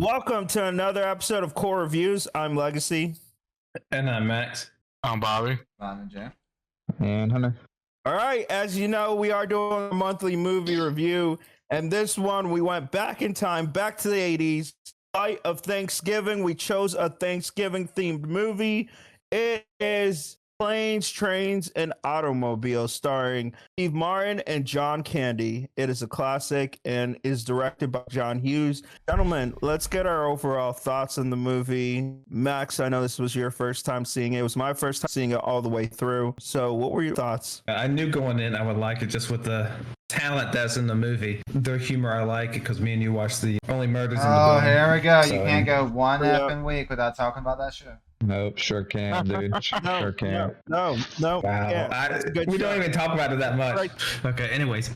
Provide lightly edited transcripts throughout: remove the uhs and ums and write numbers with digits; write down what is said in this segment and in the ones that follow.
Welcome to another episode of Core Reviews. I'm Legacy. And I'm Max. I'm Bobby. And Jay. And Hunter. All right, as you know, we are doing a monthly movie review, and this one we went back in time, back to the 80s. Night of Thanksgiving, we chose a Thanksgiving-themed movie. It is Planes, Trains, and Automobiles, starring Steve Martin and John Candy. It is a classic and is directed by John Hughes. Gentlemen, let's get our overall thoughts on the movie. Max, I know this was your first time seeing it. It was my first time seeing it all the way through. So what were your thoughts? I knew going in I would like it just with the talent that's in the movie. Their humor, I like it because me and you watched the Only Murders in the Oh, Building. here we go. So, You can't go one yeah. effing week without talking about that show. Nope, sure can, dude. Sure can. No. Wow. Yeah, We don't even talk about it that much. Right. Okay, anyways.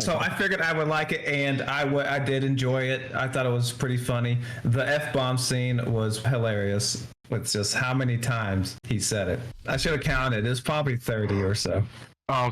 So I figured I would like it, and I did enjoy it. I thought it was pretty funny. The F-bomb scene was hilarious. With just how many times he said it. I should have counted. It was probably 30 or so.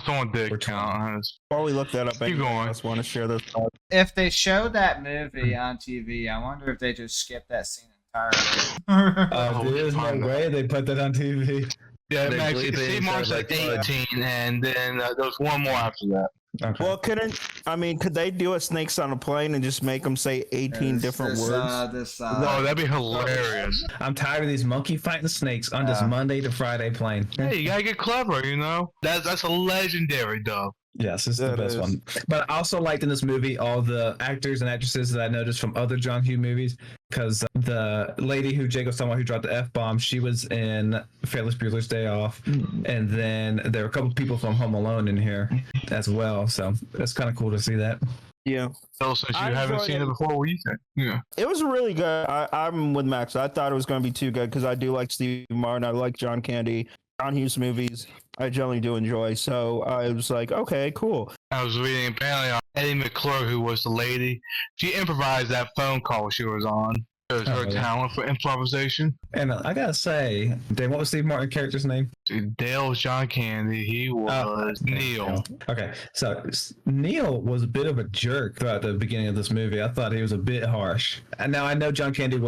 Someone did count. Before we look that up, Keep anyone going. else want to share their thoughts? If they showed that movie on TV, I wonder if they just skipped that scene entirely. There's no way they put that on TV. Yeah, They Max, believe they Steve Martin's like said, like, 18, and then there was one more after that. Okay. Well, could they do a Snakes on a Plane and just make them say 18 different words? No, that'd be hilarious. I'm tired of these monkey fighting snakes on this Yeah. Monday to Friday plane. Hey, you gotta get clever, you know? That's a legendary, though. Yes, it's the That best is. one. But I also liked in this movie all the actors and actresses that I noticed from other John Hughes movies. Because the lady who Jake was talking about who dropped the F-bomb, she was in Ferris Bueller's Day Off. And then there were a couple people from Home Alone in here as well. So it's kind of cool to see that. Yeah. So since you I haven't enjoyed seen it. it before, what do you think? Yeah. It was really good. I'm with Max. I thought it was going to be too good because I do like Steve Martin. I like John Candy. John Hughes movies, I generally do enjoy. So I was like, okay, cool. I was reading apparently Eddie McClure, who was the lady, she improvised that phone call she was on. It was her really? talent for improvisation. And I got to say, Dave, what was Steve Martin's character's name? Dale was John Candy. He was Neal. Okay, so Neal was a bit of a jerk throughout the beginning of this movie. I thought he was a bit harsh. And now I know John Candy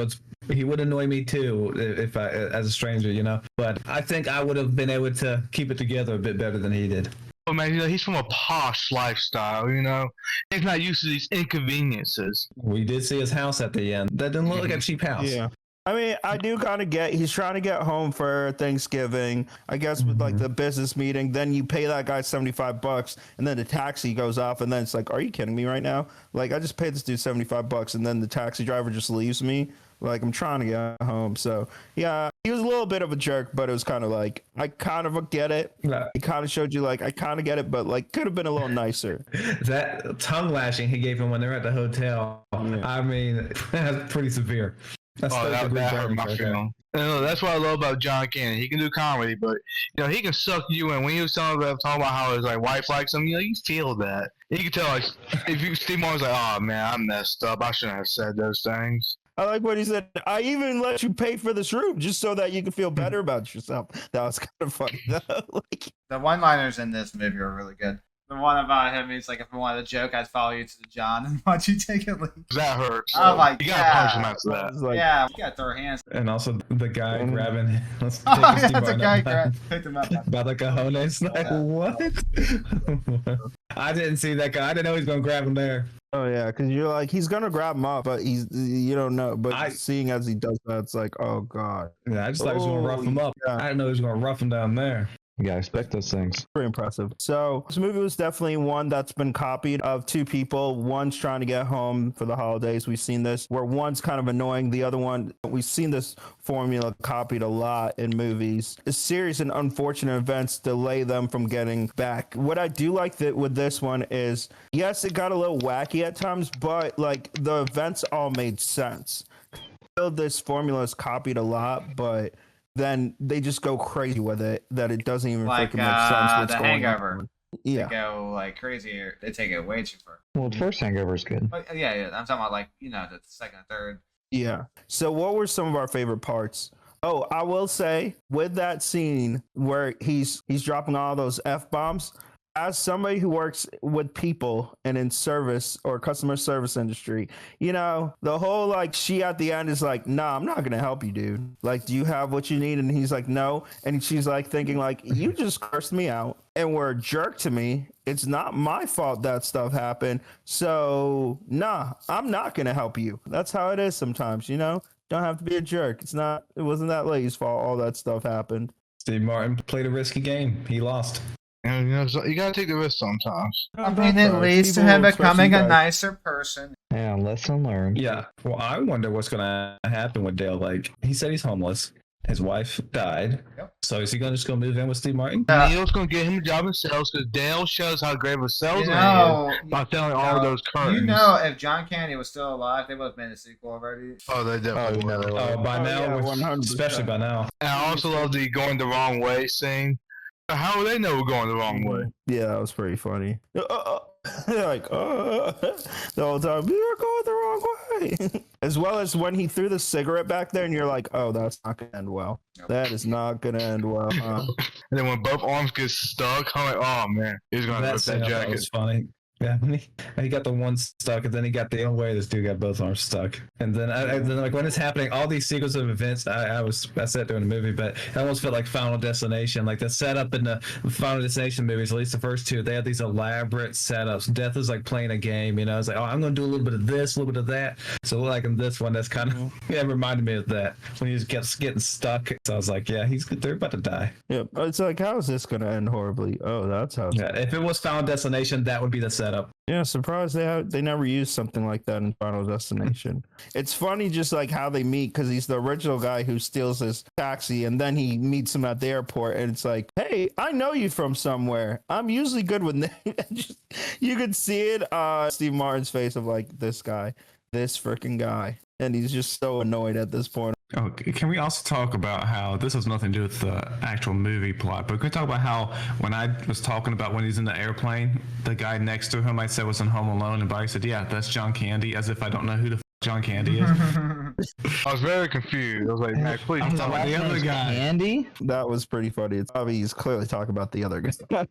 he would annoy me too if I, as a stranger, you know. But I think I would have been able to keep it together a bit better than he did. But man, you know, he's from a posh lifestyle, you know. He's not used to these inconveniences. We did see his house at the end. That didn't look like a cheap house. Yeah. I mean, I do kind of he's trying to get home for Thanksgiving, I guess, with like the business meeting. Then you pay that guy $75 and then the taxi goes off. And then it's like, are you kidding me right now? Like, I just paid this dude $75 and then the taxi driver just leaves me. Like, I'm trying to get home. So, yeah, he was a little bit of a jerk, but it was kind of like, I kind of get it. No. It kind of showed you, like, I kind of get it, but, like, could have been a little nicer. That tongue lashing he gave him when they were at the hotel, I mean, that's pretty severe. That's That hurt my feeling. You know, that's what I love about John Candy. He can do comedy, but you know he can suck you in. When he was talking about how his wife likes him, you know, you feel that. You can tell if Steve Martin's like, oh man, I messed up. I shouldn't have said those things. I like what he said. I even let you pay for this room just so that you can feel better about yourself. That was kind of funny. Like, The one-liners in this movie are really good. The one about him, he's like, if I wanted to joke, I'd follow you to the John and watch you take it. That hurts. Oh my You gotta punch him God. after that. it's like, Yeah, you gotta throw our hands. And also the guy grabbing. Let's Oh, take yeah, Steve the Martin guy up picked him up. by the cojones. Like, what? I didn't see that guy. I didn't know he was gonna grab him there. oh yeah, because you're like, he's gonna grab him up, but you don't know. But seeing as he does that, it's like, oh god, Yeah, I just thought he was gonna rough him up. yeah. I didn't know he was gonna rough him down there. You gotta expect those things. pretty impressive. So this movie was definitely one that's been copied of two people. One's trying to get home for the holidays. We've seen this where one's kind of annoying. The other one, we've seen this formula copied a lot in movies. A series of unfortunate events delay them from getting back. What I do like that with this one is, yes, it got a little wacky at times, but like the events all made sense. This formula is copied a lot, but then they just go crazy with it that it doesn't even Like freaking make sense what's The going Hangover. on. Yeah. They go like crazy. They take it way too far. Well, the first Hangover is good. But, yeah. I'm talking about like the second and third. Yeah. So what were some of our favorite parts? Oh, I will say with that scene where he's dropping all those F-bombs, as somebody who works with people and in service or customer service industry, you know, the whole like she at the end is like, nah, I'm not gonna help you, dude. Like, do you have what you need? And he's like, no. And she's like thinking like, you just cursed me out and were a jerk to me. It's not my fault that stuff happened. So nah, I'm not gonna help you. That's how it is sometimes, you know? Don't have to be a jerk. It wasn't that lady's fault all that stuff happened. Steve Martin played a risky game. He lost. And, you know, so you gotta take the risk sometimes. I mean, it leads to him becoming a nicer person. Yeah, lesson learned. Yeah. Well, I wonder what's gonna happen with Dale. Like, he said he's homeless. His wife died. Yep. So is he just gonna move in with Steve Martin? Neal's gonna get him a job in sales because Dale shows how great of a salesman he is by selling all of those curtains. You know, if John Candy was still alive, they would have made a sequel already. Oh, they definitely would. By now, yeah, 100%. especially by now. And I also love the going the wrong way scene. How would they know we're going the wrong way? Yeah, that was pretty funny. Like, the whole time, you're going the wrong way. As well as when he threw the cigarette back there, and you're like, oh, that's not going to end well. Nope. That is not going to end well. Huh? And then when both arms get stuck, I'm like, oh man, he's gonna rip that jacket. was funny. Yeah, he got the one stuck, and then he got the other way. This dude got both arms stuck, and then like when it's happening, all these sequence of events. I said during the movie, but it almost felt like Final Destination, like the setup in the Final Destination movies. At least the first two, they had these elaborate setups. Death is like playing a game, you know. It's like, oh, I'm gonna do a little bit of this, a little bit of that. So like in this one, that's kind of it reminded me of that when he just kept getting stuck. So I was like, yeah, they're about to die. Yeah, it's like, how is this going to end horribly? Oh, that's how. Yeah, if it was Final Destination, that would be the setup. Yeah, surprised they never used something like that in Final Destination. It's funny just like how they meet, because he's the original guy who steals his taxi, and then he meets him at the airport, and it's like, hey, I know you from somewhere. I'm usually good with names. You could see it, Steve Martin's face of like, this freaking guy, and he's just so annoyed at this point. Oh, can we also talk about how this has nothing to do with the actual movie plot, but can we talk about how when I was talking about when he's in the airplane, the guy next to him I said was in Home Alone, and Barry said, yeah, that's John Candy, as if I don't know who the John Candy is. I was very confused. I was like, Max, please I'm tell talking me. about the other guy. Andy? That was pretty funny. It's obvious he's clearly talking about the other guy.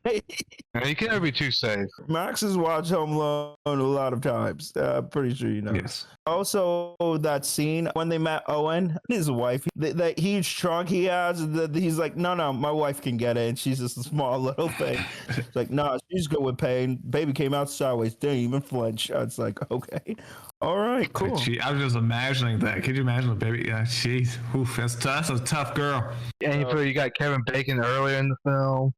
You can never be too safe. Max has watched Home Alone a lot of times. I'm pretty sure you know. Yes. Also, that scene when they met Owen, his wife, that huge trunk he has, he's like, no, my wife can get it, and she's just a small little thing. It's like, no, she's good with pain. Baby came out sideways, didn't even flinch. It's like, okay, all right, cool. I was just imagining that. Could you imagine the baby? Yeah, she's that's a tough girl. And you got Kevin Bacon earlier in the film.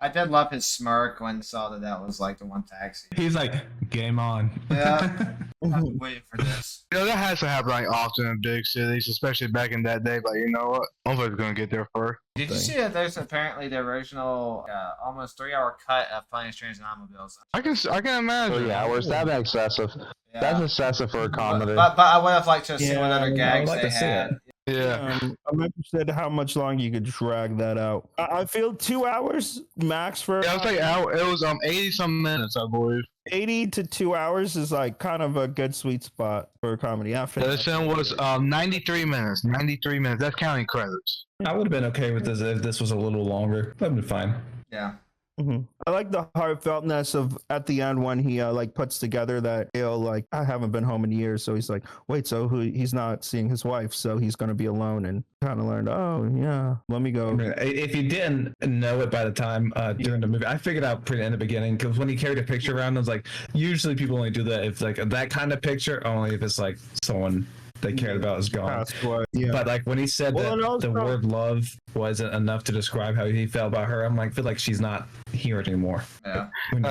I did love his smirk when saw that was like the one taxi. He's like, game on. Yeah, I'm waiting for this. You know, that has to happen like often in big cities, especially back in that day. But you know what? Nobody's gonna get there first. Did you see that there's apparently the original almost 3-hour cut of Planes, Trains, and Automobiles? I can imagine. 3 hours. That's excessive. Yeah. That's excessive for a comedy. But I would have liked to see what other Yeah, gags I would like they to see had. it. Yeah. I'm interested how much longer you could drag that out. I feel 2 hours max for. Yeah, it was 80-some minutes, I believe. 80 to 2 hours is like kind of a good sweet spot for a comedy. After This film was 93 minutes. 93 minutes. That's counting credits. I would have been okay with this if this was a little longer. That'd been fine. Yeah. I like the heartfeltness of at the end when he like puts together that like, I haven't been home in years, so he's like, wait, so he's not seeing his wife, so he's gonna be alone, and kind of learned, oh yeah, let me go. If you didn't know it by the time during the movie, I figured out pretty in the beginning, because when he carried a picture around, I was like, usually people only do that if like that kind of picture, only if it's like someone they cared about is gone. Yeah. But like when he said that the word love wasn't enough to describe how he felt about her, I'm like, feel like she's not here anymore. Yeah.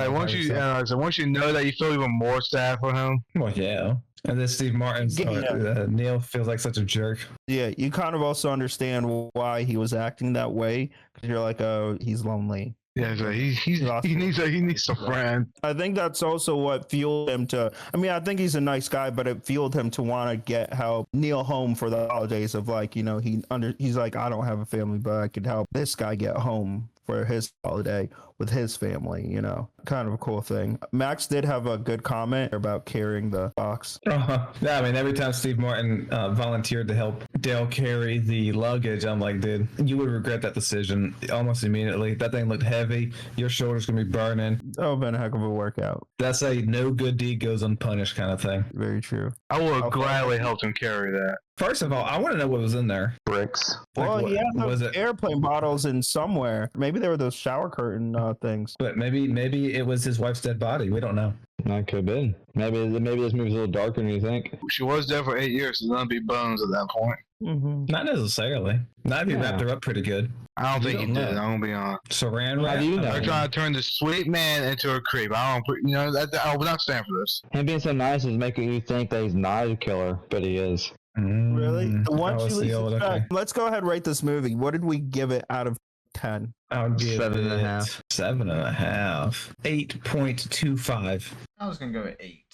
Once you know that, you feel even more sad for him. Well, yeah. And then Steve Martin's Neal feels like such a jerk. Yeah, you kind of also understand why he was acting that way, because you're like, oh, he's lonely. Yeah, so he needs a friend. I think that's also what fueled him to. I mean, I think he's a nice guy, but it fueled him to want to help Neal home for the holidays. Of like, you know, he's like, I don't have a family, but I could help this guy get home for his holiday with his family, you know, kind of a cool thing. Max did have a good comment about carrying the box. Yeah, I mean, every time Steve Martin volunteered to help Dale carry the luggage, I'm like, dude, you would regret that decision almost immediately. That thing looked heavy. Your shoulder's going to be burning. That would have been a heck of a workout. That's a no good deed goes unpunished kind of thing. Very true. I would have gladly helped him carry that. First of all, I want to know what was in there. Bricks. Well, Like, he had was those it? airplane bottles in somewhere. Maybe they were those shower curtain things. But maybe it was his wife's dead body. We don't know. That could have been. Maybe this movie's a little darker than you think. She was dead for 8 years, so there'll be bones at that point. Mm-hmm. Not necessarily. Not if he wrapped her up pretty good. I don't think he don't did. know. I'm gonna be honest. Saran How wrap. do you know? They're trying to turn this sweet man into a creep. I don't, I will not stand for this. Him being so nice is making you think that he's not a killer, but he is. Really? Once That you was the least old, suspect. okay. Let's go ahead and rate this movie. What did we give it out of 10? I would give 7.5. 7.5. 8.25. I was gonna go with 8.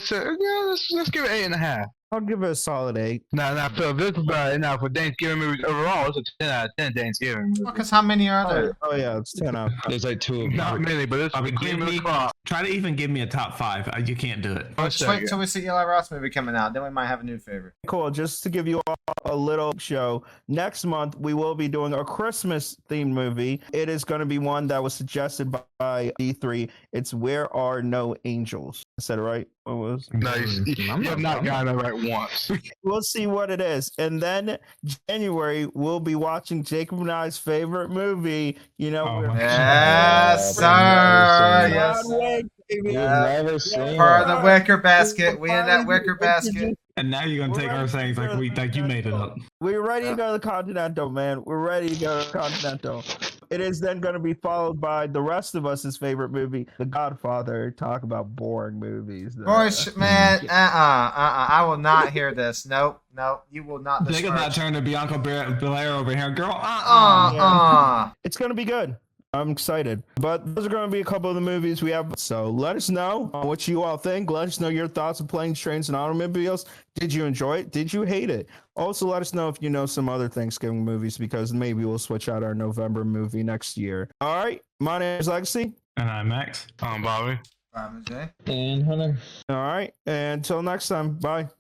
So yeah, let's give it 8.5. I'll give it a solid 8. Now, Phil, this is now for Thanksgiving movies overall. It's a 10 out of 10 Thanksgiving movie. Because how many are there? Oh yeah, it's 10 out. There's like 2 of them. Not many, but it's I mean, the cream of the crop. try to even give me a top 5. You can't do it. Let's wait till we see Eli Roth's movie coming out. Then we might have a new favorite. Cool. Just to give you all a little show, next month we will be doing a Christmas themed movie. It is going to be one that was suggested by D3. It's Where Are No Angels. I said it right? What was? No, you have not gotten it right once. We'll see what it is. And then January, we'll be watching Jacob and I's favorite movie. You know, Oh, we're- my Yes, sir. John Yes. Wick, baby. You've Yeah. never seen For it. the wicker basket. We in that wicker basket. And now you're gonna take our sayings like you made it up. We're ready to go to the Continental, man. We're ready to go to the Continental. It is then going to be followed by the rest of us' favorite movie, The Godfather. Talk about boring movies. Man, I will not hear this. Nope. You will not. Jacob not discourage. turn to Bianca Belair over here, girl. It's going to be good. I'm excited. But those are going to be a couple of the movies we have. So let us know what you all think. Let us know your thoughts on Planes, Trains, and Automobiles. Did you enjoy it? Did you hate it? Also, let us know if you know some other Thanksgiving movies, because maybe we'll switch out our November movie next year. All right. My name is Legacy. And I'm Max. Bobby. Jay. And Hunter. All right. And until next time. Bye.